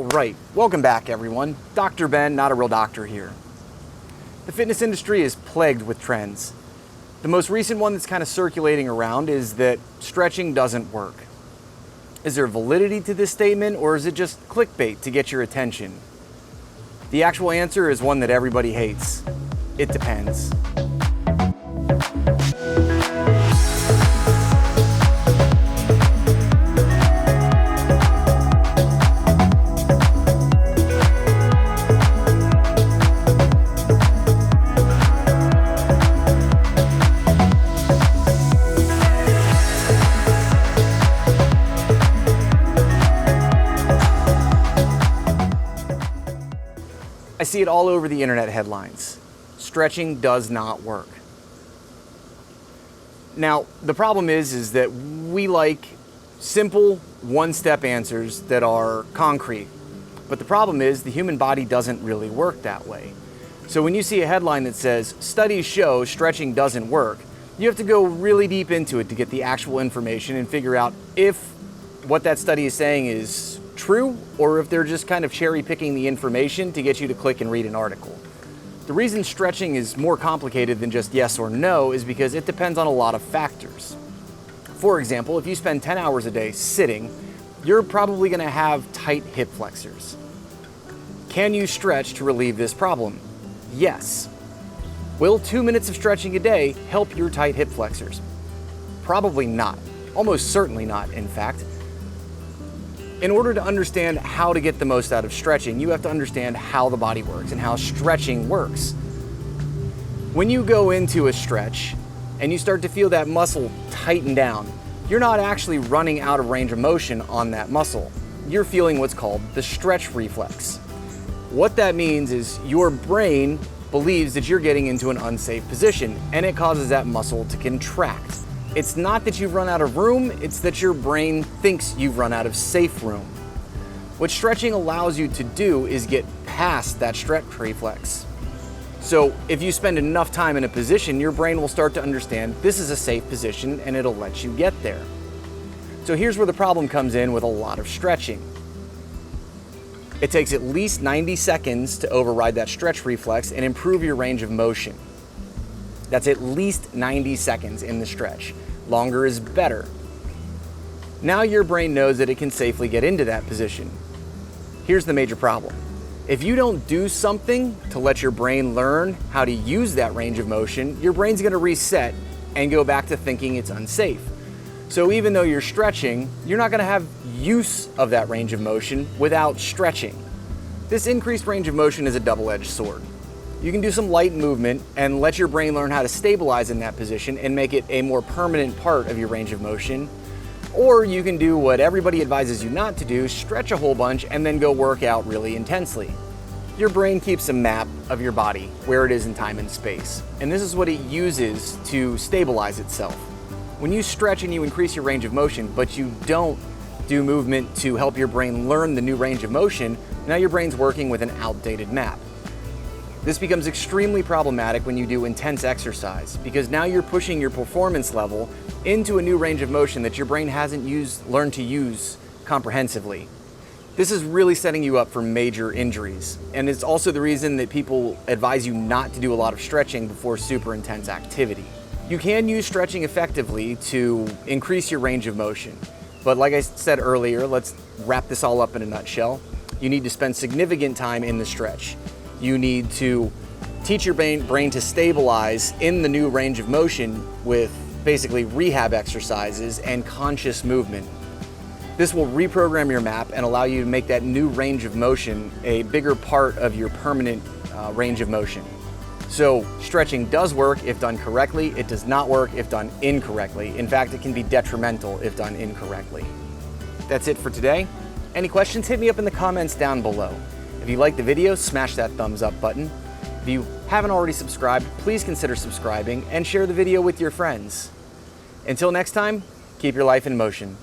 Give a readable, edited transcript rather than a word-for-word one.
Alright, welcome back everyone. Dr. Ben, not a real doctor here. The fitness industry is plagued with trends. The most recent one that's kind of circulating around is that stretching doesn't work. Is there validity to this statement, or is it just clickbait to get your attention? The actual answer is one that everybody hates. It depends. I see it all over the internet headlines. Stretching does not work. Now, the problem is that we like simple one-step answers that are concrete. But the problem is the human body doesn't really work that way. So when you see a headline that says, studies show stretching doesn't work, you have to go really deep into it to get the actual information and figure out if what that study is saying is true, or if they're just kind of cherry picking the information to get you to click and read an article. The reason stretching is more complicated than just yes or no is because it depends on a lot of factors. For example, if you spend 10 hours a day sitting, you're probably going to have tight hip flexors. Can you stretch to relieve this problem? Yes. Will 2 minutes of stretching a day help your tight hip flexors? Probably not. Almost certainly not, in fact. In order to understand how to get the most out of stretching, you have to understand how the body works and how stretching works. When you go into a stretch and you start to feel that muscle tighten down, you're not actually running out of range of motion on that muscle. You're feeling what's called the stretch reflex. What that means is your brain believes that you're getting into an unsafe position, and it causes that muscle to contract. It's not that you've run out of room, it's that your brain thinks you've run out of safe room. What stretching allows you to do is get past that stretch reflex. So if you spend enough time in a position, your brain will start to understand this is a safe position and it'll let you get there. So here's where the problem comes in with a lot of stretching. It takes at least 90 seconds to override that stretch reflex and improve your range of motion. That's at least 90 seconds in the stretch. Longer is better. Now your brain knows that it can safely get into that position. Here's the major problem. If you don't do something to let your brain learn how to use that range of motion, your brain's going to reset and go back to thinking it's unsafe. So even though you're stretching, you're not going to have use of that range of motion without stretching. This increased range of motion is a double-edged sword. You can do some light movement and let your brain learn how to stabilize in that position and make it a more permanent part of your range of motion. Or you can do what everybody advises you not to do, stretch a whole bunch and then go work out really intensely. Your brain keeps a map of your body, where it is in time and space. And this is what it uses to stabilize itself. When you stretch and you increase your range of motion, but you don't do movement to help your brain learn the new range of motion, now your brain's working with an outdated map. This becomes extremely problematic when you do intense exercise, because now you're pushing your performance level into a new range of motion that your brain hasn't learned to use comprehensively. This is really setting you up for major injuries, and it's also the reason that people advise you not to do a lot of stretching before super intense activity. You can use stretching effectively to increase your range of motion, but like I said earlier, let's wrap this all up in a nutshell. You need to spend significant time in the stretch. You need to teach your brain to stabilize in the new range of motion with basically rehab exercises and conscious movement. This will reprogram your map and allow you to make that new range of motion a bigger part of your permanent range of motion. So stretching does work if done correctly. It does not work if done incorrectly. In fact, it can be detrimental if done incorrectly. That's it for today. Any questions, hit me up in the comments down below. If you liked the video, smash that thumbs up button. If you haven't already subscribed, please consider subscribing and share the video with your friends. Until next time, keep your life in motion.